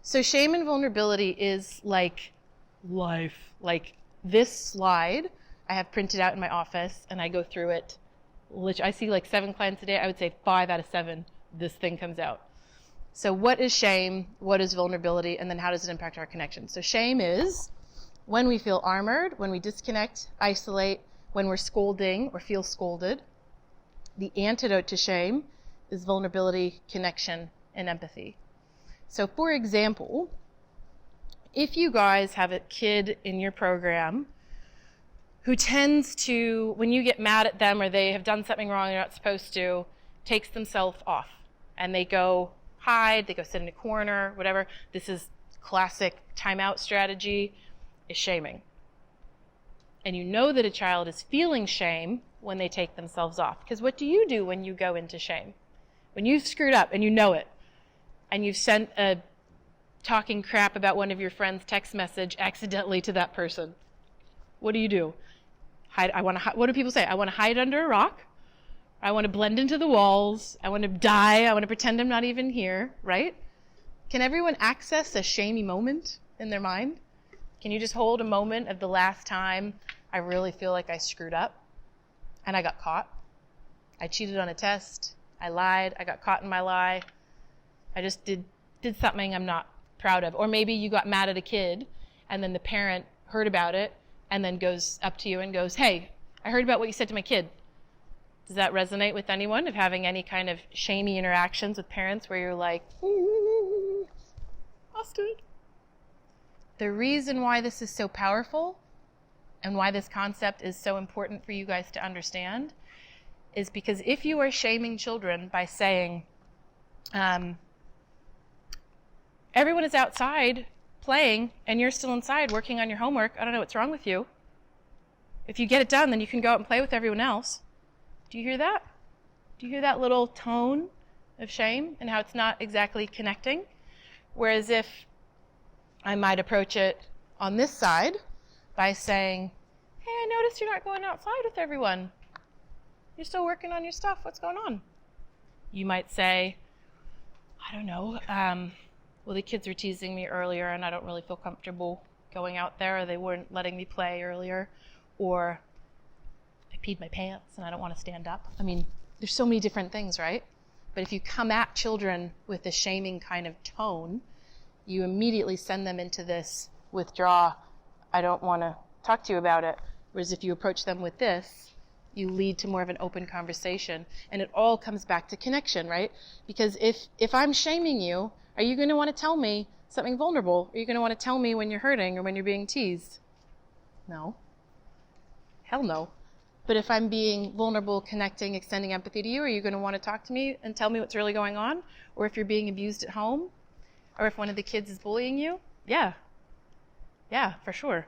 So shame and vulnerability is like life. Like this slide I have printed out in my office, and I go through it. I see like 7 clients a day. I would say 5 out of 7, this thing comes out. So what is shame? What is vulnerability? And then how does it impact our connection? So shame is when we feel armored, when we disconnect, isolate, when we're scolding or feel scolded. The antidote to shame is vulnerability, connection, and empathy. So for example, if you guys have a kid in your program who tends to, when you get mad at them or they have done something wrong they're not supposed to, takes themselves off and they go hide, they go sit in a corner, whatever. This is classic timeout strategy, is shaming. And you know that a child is feeling shame when they take themselves off. Because what do you do when you go into shame? When you've screwed up and you know it, and you've sent a talking crap about one of your friends' text message accidentally to that person, what do? Hide. What do people say? I want to hide under a rock. I want to blend into the walls. I want to die. I want to pretend I'm not even here, right? Can everyone access a shamey moment in their mind? Can you just hold a moment of the last time I really feel like I screwed up and I got caught? I cheated on a test. I lied. I got caught in my lie. I just did something I'm not proud of. Or maybe you got mad at a kid and then the parent heard about it and then goes up to you and goes, hey, I heard about what you said to my kid. Does that resonate with anyone, of having any kind of shamey interactions with parents where you're like, busted? The reason why this is so powerful and why this concept is so important for you guys to understand is because if you are shaming children by saying, everyone is outside playing and you're still inside working on your homework, I don't know what's wrong with you. If you get it done, then you can go out and play with everyone else. Do you hear that? Do you hear that little tone of shame and how it's not exactly connecting? Whereas if I might approach it on this side by saying, hey, I noticed you're not going outside with everyone. You're still working on your stuff. What's going on? You might say, I don't know, well, the kids were teasing me earlier and I don't really feel comfortable going out there, or they weren't letting me play earlier, or I peed my pants and I don't want to stand up. I mean, there's so many different things, right? But if you come at children with a shaming kind of tone, you immediately send them into this withdraw, I don't want to talk to you about it. Whereas if you approach them with this, you lead to more of an open conversation. And it all comes back to connection, right? Because if I'm shaming you, are you going to want to tell me something vulnerable? Are you going to want to tell me when you're hurting or when you're being teased? No. Hell no. But if I'm being vulnerable, connecting, extending empathy to you, are you going to want to talk to me and tell me what's really going on? Or if you're being abused at home? Or if one of the kids is bullying you? Yeah. Yeah, for sure.